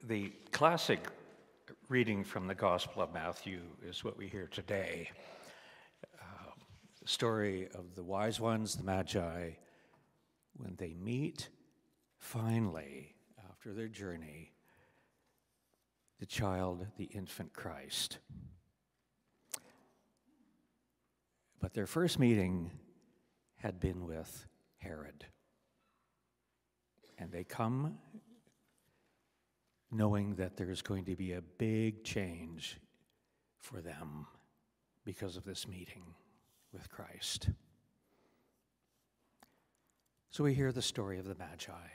The classic reading from the Gospel of Matthew is what we hear today. The story of the wise ones, the Magi, when they meet finally, after their journey, the child, the infant Christ. But their first meeting had been with Herod. And they come knowing that there's going to be a big change for them because of this meeting with Christ. So we hear the story of the Magi.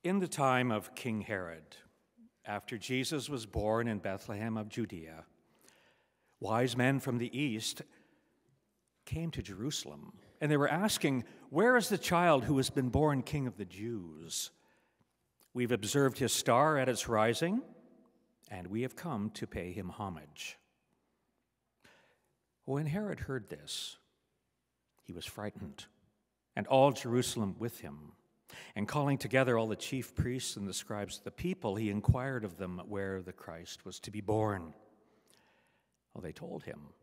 In the time of King Herod, after Jesus was born in Bethlehem of Judea, wise men from the east came to Jerusalem, and they were asking, "Where is the child who has been born King of the Jews? We've observed his star at its rising, and we have come to pay him homage." When Herod heard this, he was frightened, and all Jerusalem with him. And calling together all the chief priests and the scribes of the people, he inquired of them where the Christ was to be born. Well, they told him,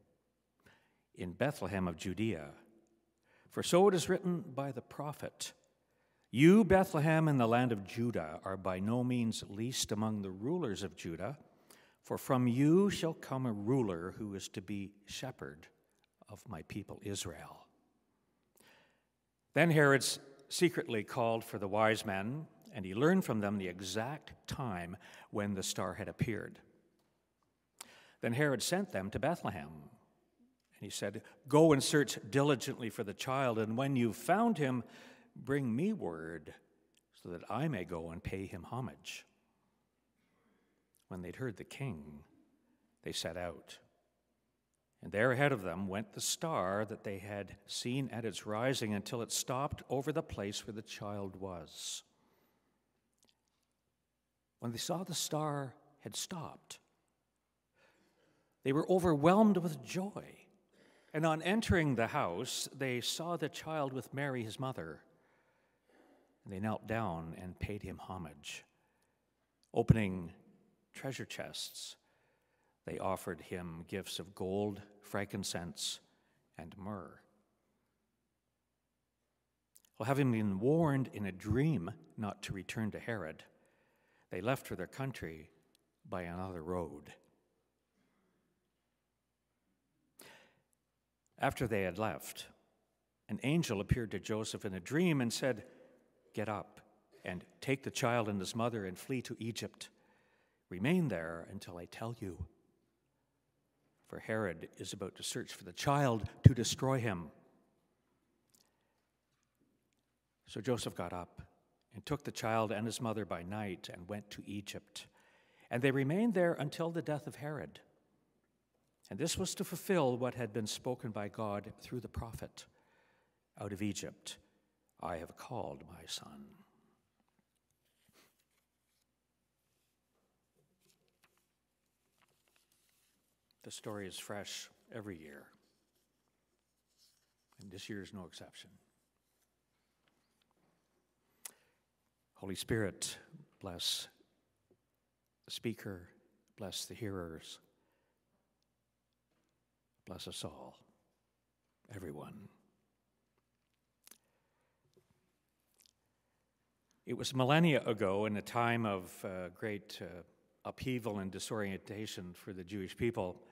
"In Bethlehem of Judea, for so it is written by the prophet, 'You, Bethlehem, in the land of Judah, are by no means least among the rulers of Judah, for from you shall come a ruler who is to be shepherd of my people Israel.'" Then Herod secretly called for the wise men, and he learned from them the exact time when the star had appeared. Then Herod sent them to Bethlehem, and he said, "Go and search diligently for the child, and when you've found him, bring me word so that I may go and pay him homage." When they'd heard the king, they set out. And there ahead of them went the star that they had seen at its rising until it stopped over the place where the child was. When they saw the star had stopped, they were overwhelmed with joy. And on entering the house, they saw the child with Mary, his mother. And they knelt down and paid him homage. Opening treasure chests, they offered him gifts of gold, frankincense, and myrrh. Well, having been warned in a dream not to return to Herod, they left for their country by another road. After they had left, an angel appeared to Joseph in a dream and said, "Get up and take the child and his mother and flee to Egypt. Remain there until I tell you. For Herod is about to search for the child to destroy him." So Joseph got up and took the child and his mother by night and went to Egypt. And they remained there until the death of Herod. And this was to fulfill what had been spoken by God through the prophet, "Out of Egypt I have called my son." The story is fresh every year, and this year is no exception. Holy Spirit, bless the speaker, bless the hearers, bless us all, everyone. It was millennia ago, in a time of great upheaval and disorientation for the Jewish people,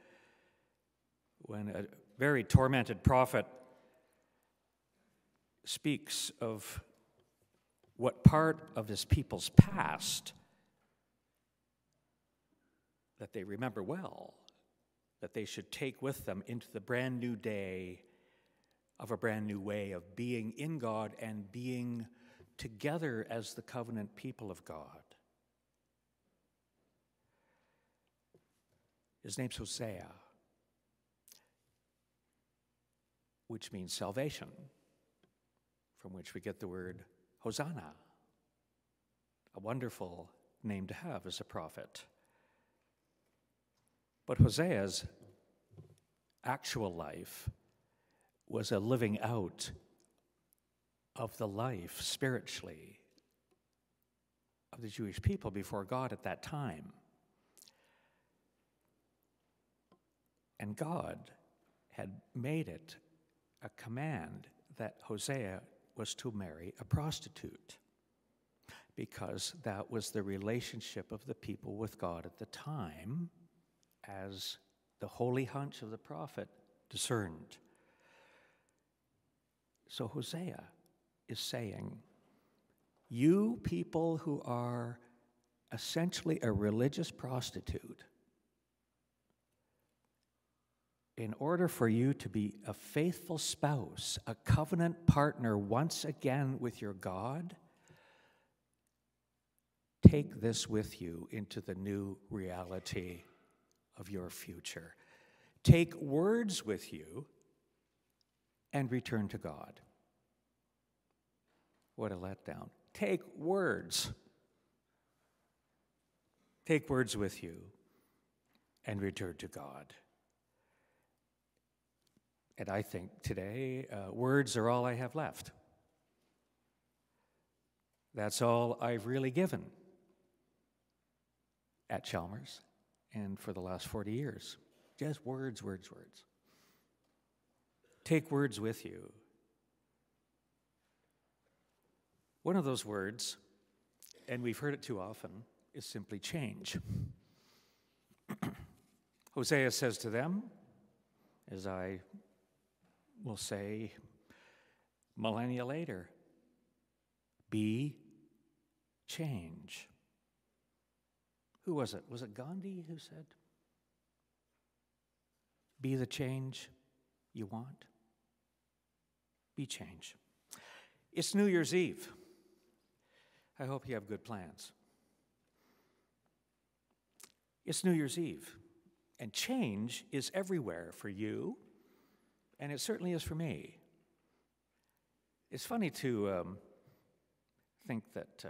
when a very tormented prophet speaks of what part of his people's past that they remember well, that they should take with them into the brand new day of a brand new way of being in God and being together as the covenant people of God. His name's Hosea, which means salvation, from which we get the word Hosanna, a wonderful name to have as a prophet. But Hosea's actual life was a living out of the life spiritually of the Jewish people before God at that time. And God had made it a command that Hosea was to marry a prostitute, because that was the relationship of the people with God at the time, as the holy hunch of the prophet discerned. So Hosea is saying, you people who are essentially a religious prostitute, in order for you to be a faithful spouse, a covenant partner once again with your God, take this with you into the new reality of your future. Take words with you and return to God. What a letdown. Take words. Take words with you and return to God. And I think today, words are all I have left. That's all I've really given at Chalmers and for the last 40 years. Just words, words, words. Take words with you. One of those words, and we've heard it too often, is simply change. Hosea says to them, as I will say millennia later, be change. Who was it? Was it Gandhi who said, be the change you want? Be change. It's New Year's Eve. I hope you have good plans. It's New Year's Eve, and change is everywhere for you, and it certainly is for me. It's funny to think that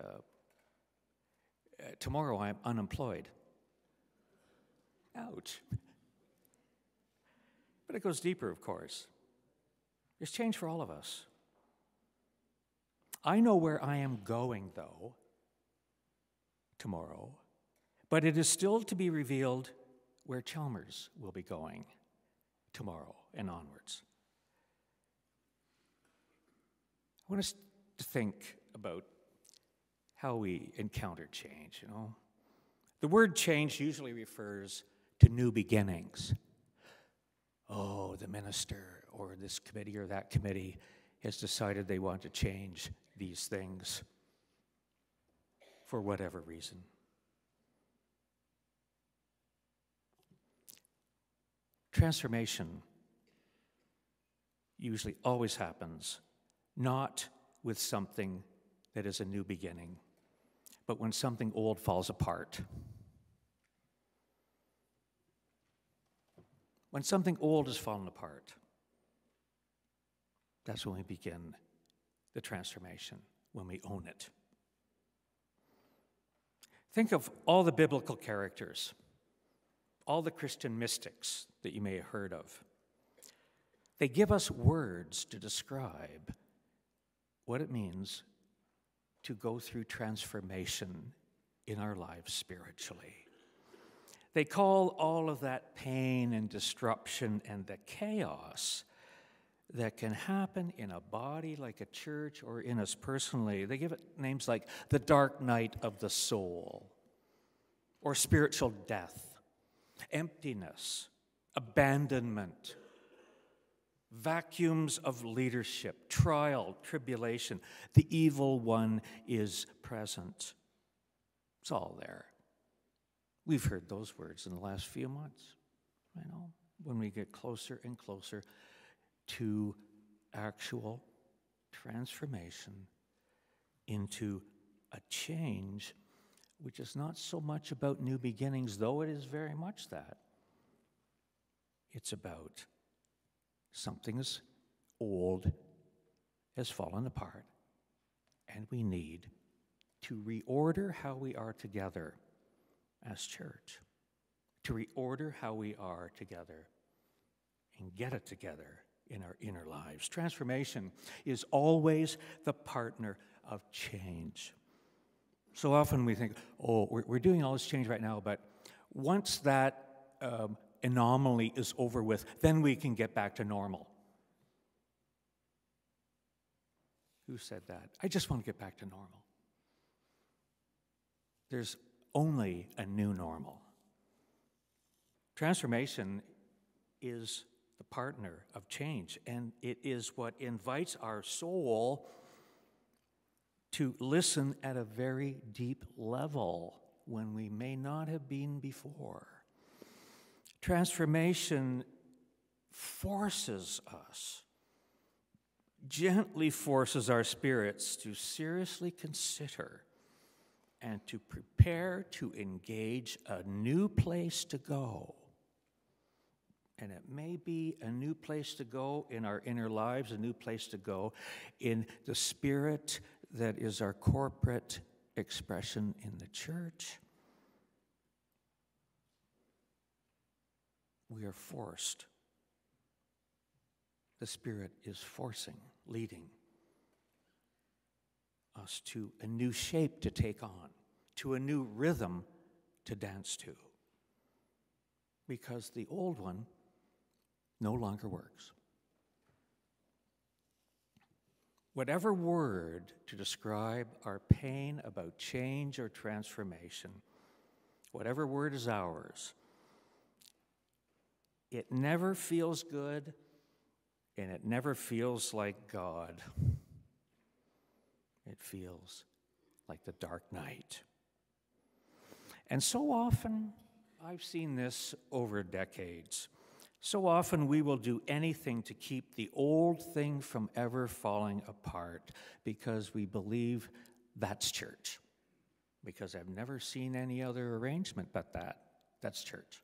tomorrow I'm unemployed. Ouch. But it goes deeper, of course. There's change for all of us. I know where I am going, though, tomorrow, but it is still to be revealed where Chalmers will be going tomorrow and onwards. I want us to think about how we encounter change, you know. The word change usually refers to new beginnings. Oh, the minister or this committee or that committee has decided they want to change these things for whatever reason. Transformation usually always happens not with something that is a new beginning, but when something old falls apart. When something old has fallen apart, that's when we begin the transformation, when we own it. Think of all the biblical characters, all the Christian mystics that you may have heard of. They give us words to describe what it means to go through transformation in our lives spiritually. They call all of that pain and disruption and the chaos that can happen in a body like a church or in us personally. They give it names like the dark night of the soul, or spiritual death, emptiness, abandonment, vacuums of leadership, trial, tribulation. The evil one is present. It's all there. We've heard those words in the last few months, I know, when we get closer and closer to actual transformation into a change, which is not so much about new beginnings, though it is very much that. It's about something is old, has fallen apart, and we need to reorder how we are together as church, to reorder how we are together and get it together in our inner lives. Transformation is always the partner of change. So often we think, oh, we're doing all this change right now, but once that anomaly is over with, then we can get back to normal. Who said that? I just want to get back to normal. There's only a new normal. Transformation is the partner of change, and it is what invites our soul to listen at a very deep level when we may not have been before. Transformation forces us, gently forces our spirits to seriously consider and to prepare to engage a new place to go. And it may be a new place to go in our inner lives, a new place to go in the spirit that is our corporate expression in the church. We are forced. The Spirit is forcing, leading us to a new shape to take on, to a new rhythm to dance to. Because the old one no longer works. Whatever word to describe our pain about change or transformation, whatever word is ours, it never feels good and it never feels like God. It feels like the dark night. And so often, I've seen this over decades, so often we will do anything to keep the old thing from ever falling apart because we believe that's church. Because I've never seen any other arrangement but that. That's church.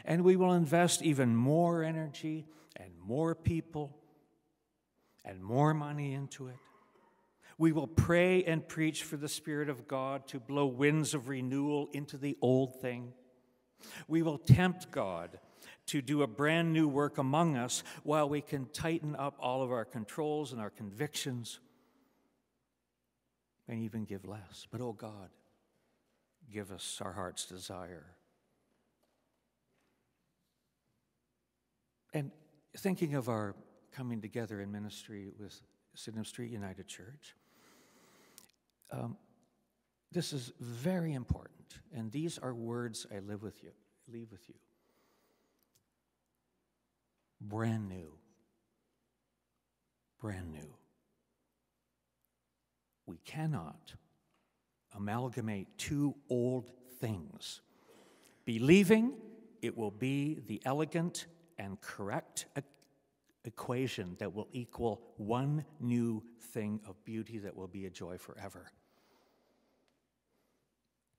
And we will invest even more energy and more people and more money into it. We will pray and preach for the Spirit of God to blow winds of renewal into the old thing. We will tempt God to do a brand new work among us while we can tighten up all of our controls and our convictions and even give less. But, oh God, give us our heart's desire. And thinking of our coming together in ministry with Sydenham Street United Church, this is very important, and these are words I leave with you. Brand new. Brand new. We cannot amalgamate two old things, believing it will be the elegant and correct equation that will equal one new thing of beauty that will be a joy forever.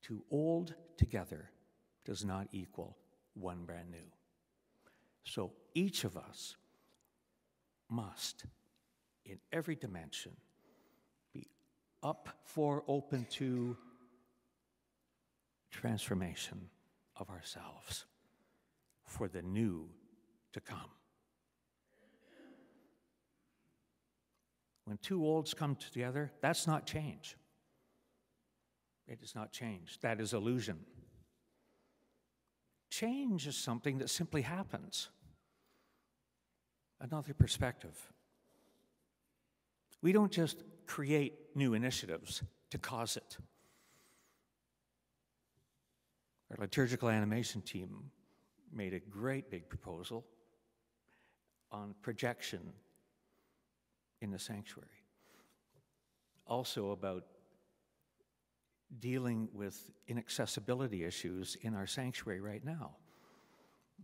Two old together does not equal one brand new. So each of us must, in every dimension, be up for, open to transformation of ourselves for the new to come. When two olds come together, that's not change. It is not change. That is illusion. Change is something that simply happens. Another perspective. We don't just create new initiatives to cause it. Our liturgical animation team made a great big proposal on projection in the sanctuary. Also about dealing with inaccessibility issues in our sanctuary right now,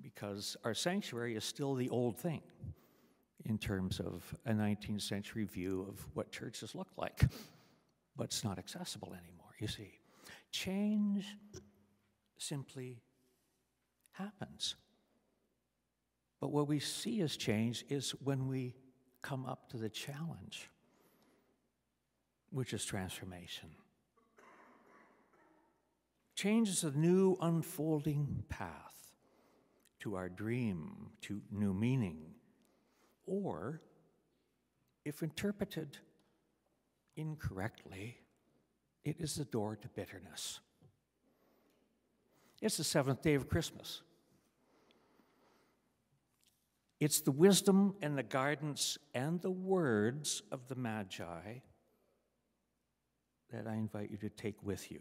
because our sanctuary is still the old thing in terms of a 19th century view of what churches look like, but it's not accessible anymore, you see. Change simply happens. But what we see as change is when we come up to the challenge, which is transformation. Change is a new unfolding path to our dream, to new meaning, or, if interpreted incorrectly, it is the door to bitterness. It's the seventh day of Christmas. It's the wisdom and the guidance and the words of the Magi that I invite you to take with you.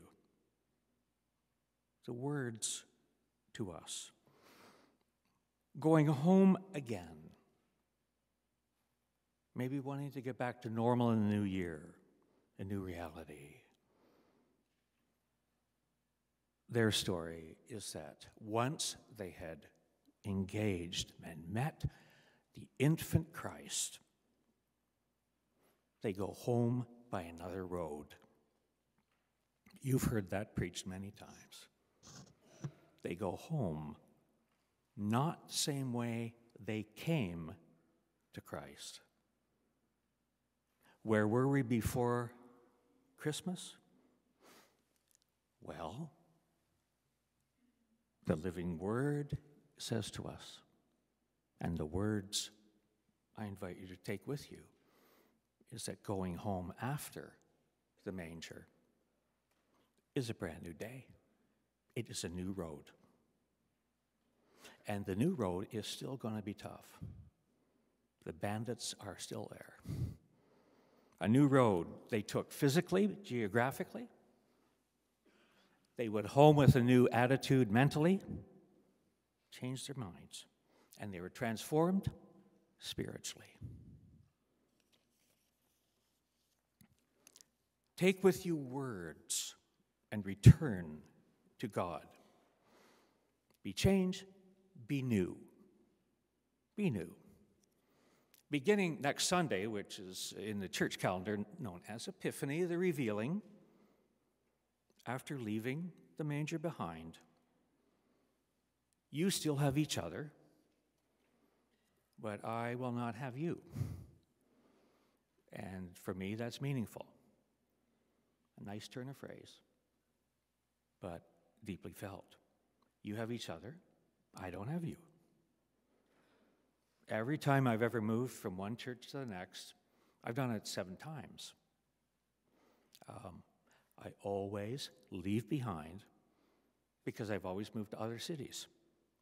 The words to us. Going home again. Maybe wanting to get back to normal in the new year, a new reality. Their story is that once they had engaged and met the infant Christ, they go home by another road. You've heard that preached many times. They go home not the same way they came to Christ. Where were we before Christmas? Well, the living Word says to us, and the words I invite you to take with you, is that going home after the manger is a brand new day. It is a new road. And the new road is still going to be tough. The bandits are still there. A new road they took physically, geographically. They went home with a new attitude mentally, changed their minds, and they were transformed spiritually. Take with you words and return to God. Be changed, be new. Be new. Beginning next Sunday, which is in the church calendar known as Epiphany, the revealing, after leaving the manger behind, you still have each other, but I will not have you. And for me, that's meaningful. A nice turn of phrase, but deeply felt. You have each other, I don't have you. Every time I've ever moved from one church to the next, I've done it 7 times. I always leave behind, because I've always moved to other cities.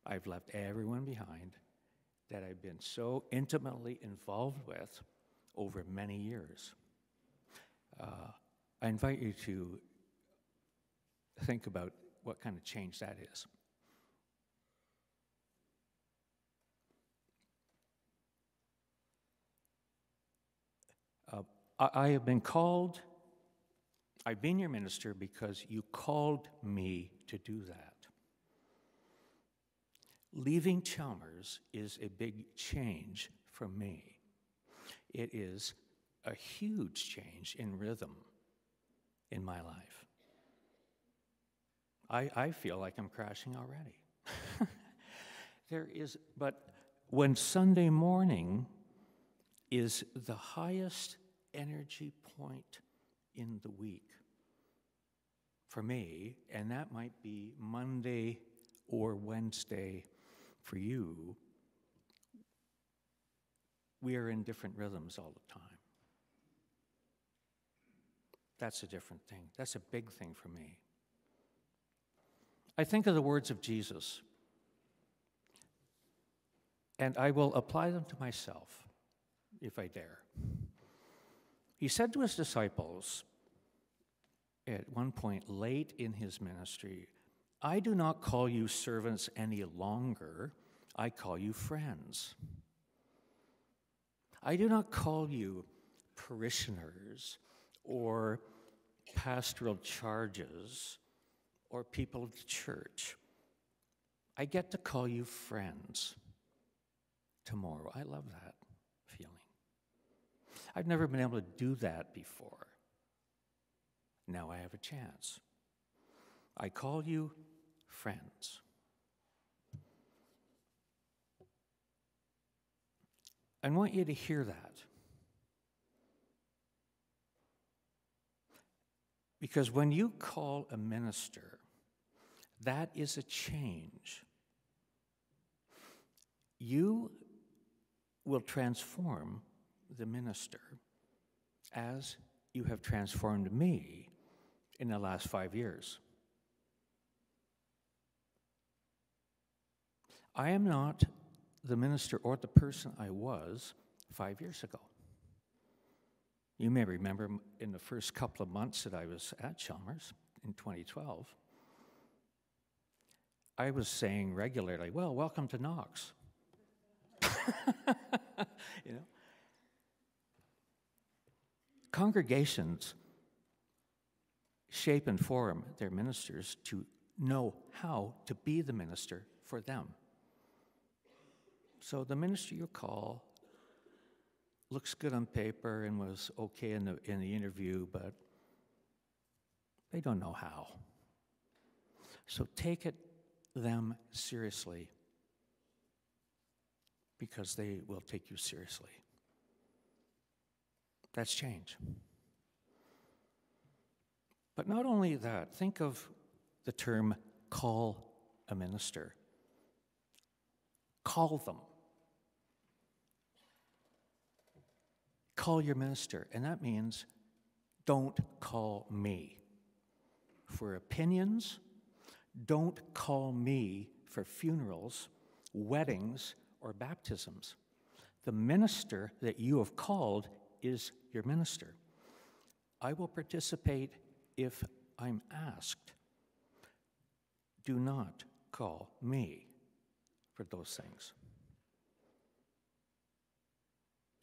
I've left everyone behind that I've been so intimately involved with over many years. I invite you to think about what kind of change that is. I have been called, I've been your minister because you called me to do that. Leaving Chalmers is a big change for me. It is a huge change in rhythm in my life. I feel like I'm crashing already. But when Sunday morning is the highest energy point in the week for me, and that might be Monday or Wednesday for you, we are in different rhythms all the time. That's a different thing. That's a big thing for me. I think of the words of Jesus, and I will apply them to myself, if I dare. He said to his disciples at one point late in his ministry, I do not call you servants any longer, I call you friends. I do not call you parishioners or pastoral charges or people of the church. I get to call you friends tomorrow. I love that feeling. I've never been able to do that before. Now I have a chance. I call you friends. I want you to hear that. Because when you call a minister, that is a change. You will transform the minister as you have transformed me in the last 5 years. I am not the minister or the person I was 5 years ago. You may remember in the first couple of months that I was at Chalmers in 2012, I was saying regularly, well, welcome to Knox. You know? Congregations shape and form their ministers to know how to be the minister for them. So the minister you call looks good on paper and was okay in the interview, but they don't know how. So take them seriously, because they will take you seriously. That's change. But not only that, think of the term call a minister. Call them. Call your minister, and that means don't call me for opinions. Don't call me for funerals, weddings, or baptisms. The minister that you have called is your minister. I will participate if I'm asked. Do not call me for those things.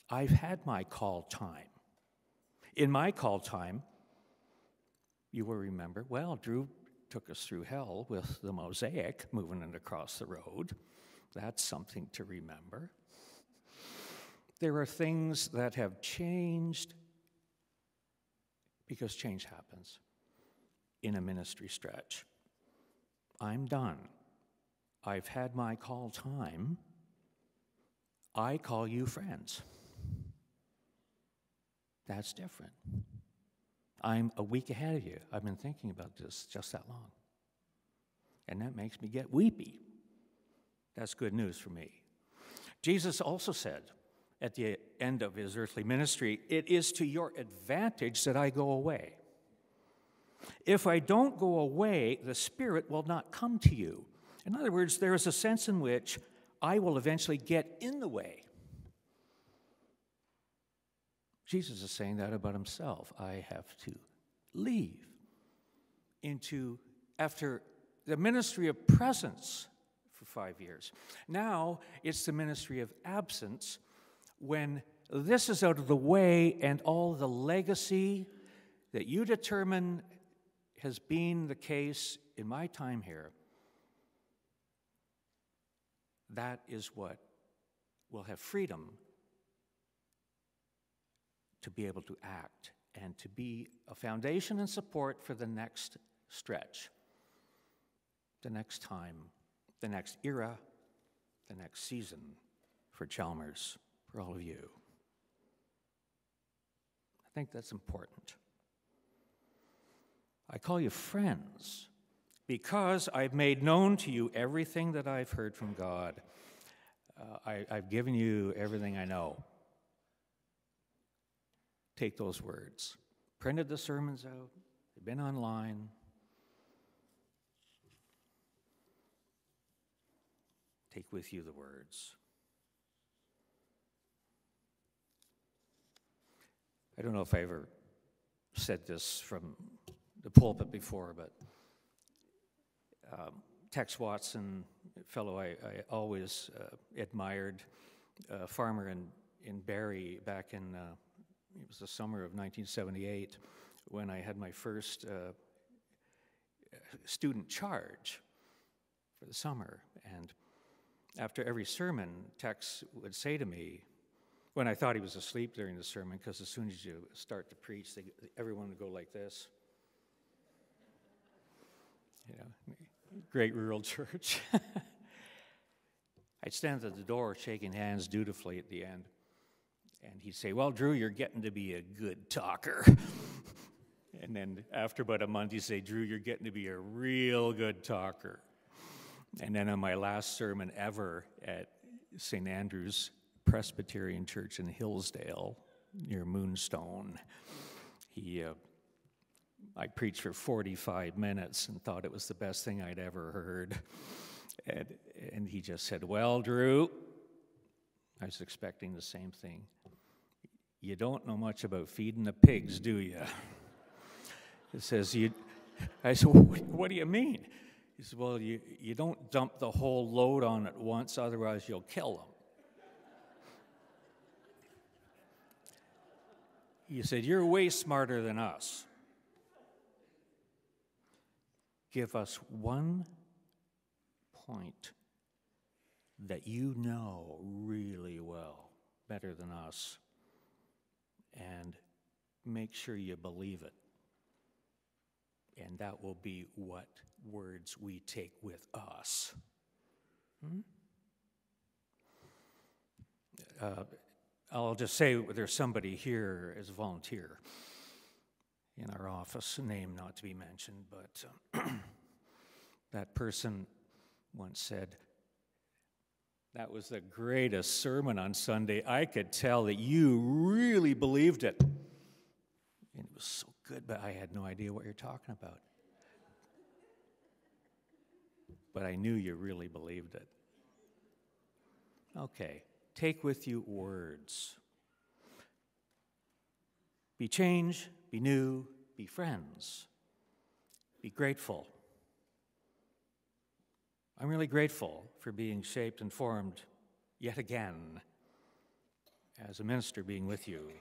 I've had my call time. In my call time, you will remember, well, Drew took us through hell with the mosaic moving it across the road. That's something to remember. There are things that have changed because change happens in a ministry stretch. I'm done. I've had my call time. I call you friends. That's different. I'm a week ahead of you. I've been thinking about this just that long. And that makes me get weepy. That's good news for me. Jesus also said at the end of his earthly ministry, it is to your advantage that I go away. If I don't go away, the Spirit will not come to you. In other words, there is a sense in which I will eventually get in the way. Jesus is saying that about himself. I have to leave after the ministry of presence for 5 years. Now it's the ministry of absence when this is out of the way and all the legacy that you determine has been the case in my time here, that is what will have freedom to be able to act and to be a foundation and support for the next stretch, the next time, the next era, the next season for Chalmers, for all of you. I think that's important. I call you friends because I've made known to you everything that I've heard from God. I've given you everything I know. Take those words. Printed the sermons out. They've been online. Take with you the words. I don't know if I ever said this from the pulpit before, but Tex Watson, a fellow I always admired, a farmer in Barrie back in, it was the summer of 1978, when I had my first student charge for the summer. And after every sermon, Tex would say to me, when I thought he was asleep during the sermon, because as soon as you start to preach, everyone would go like this. You know, great rural church. I'd stand at the door shaking hands dutifully at the end. And he'd say, well, Drew, you're getting to be a good talker. And then after about a month, he'd say, Drew, you're getting to be a real good talker. And then on my last sermon ever at St. Andrew's Presbyterian Church in Hillsdale, near Moonstone, he I preached for 45 minutes and thought it was the best thing I'd ever heard. And he just said, "Well, Drew," I was expecting the same thing, "you don't know much about feeding the pigs, do you?" It says, I said, "What do you mean?" He said, "Well, you don't dump the whole load on at once, otherwise you'll kill them." He said, "You're way smarter than us. Give us one point that you know really well, better than us, and make sure you believe it. And that will be what words we take with us." I'll just say there's somebody here as a volunteer in our office, a name not to be mentioned, but that person once said, "That was the greatest sermon on Sunday. I could tell that you really believed it." And it was so good, but I had no idea what you're talking about. But I knew you really believed it. Okay, take with you words. Be change, be new, be friends. Be grateful. I'm really grateful for being shaped and formed yet again as a minister being with you.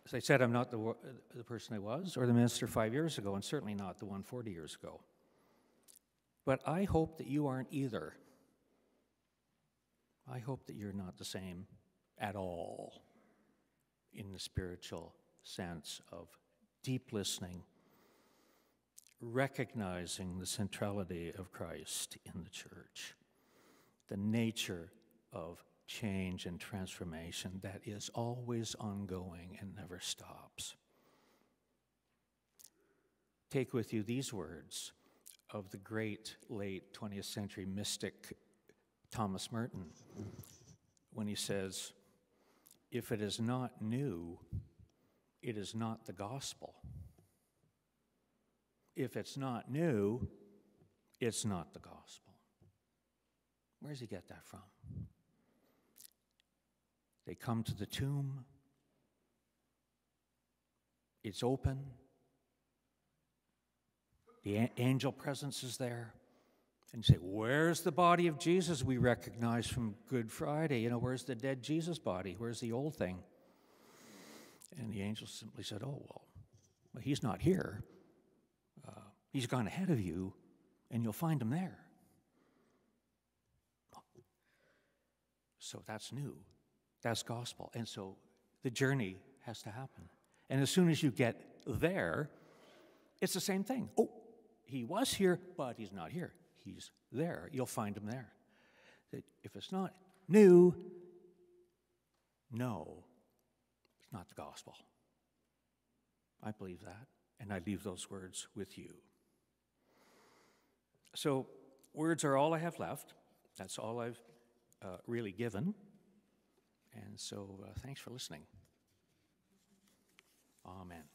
As I said, I'm not the person I was or the minister 5 years ago, and certainly not the one 40 years ago. But I hope that you aren't either. I hope that you're not the same at all in the spiritual sense of deep listening, recognizing the centrality of Christ in the church, the nature of change and transformation that is always ongoing and never stops. Take with you these words of the great late 20th century mystic Thomas Merton when he says, "If it is not new, it is not the gospel. If it's not new, it's not the gospel." Where does he get that from? They come to the tomb. It's open. The angel presence is there. And you say, "Where's the body of Jesus we recognize from Good Friday? Where's the dead Jesus body? Where's the old thing?" And the angel simply said, well, he's not here. He's gone ahead of you, and you'll find him there. So that's new. That's gospel. And so the journey has to happen. And as soon as you get there, it's the same thing. Oh, he was here, but he's not here. He's there. You'll find him there. If it's not new, no, it's not the gospel. I believe that, and I leave those words with you. So words are all I have left. That's all I've really given. And so thanks for listening. Amen.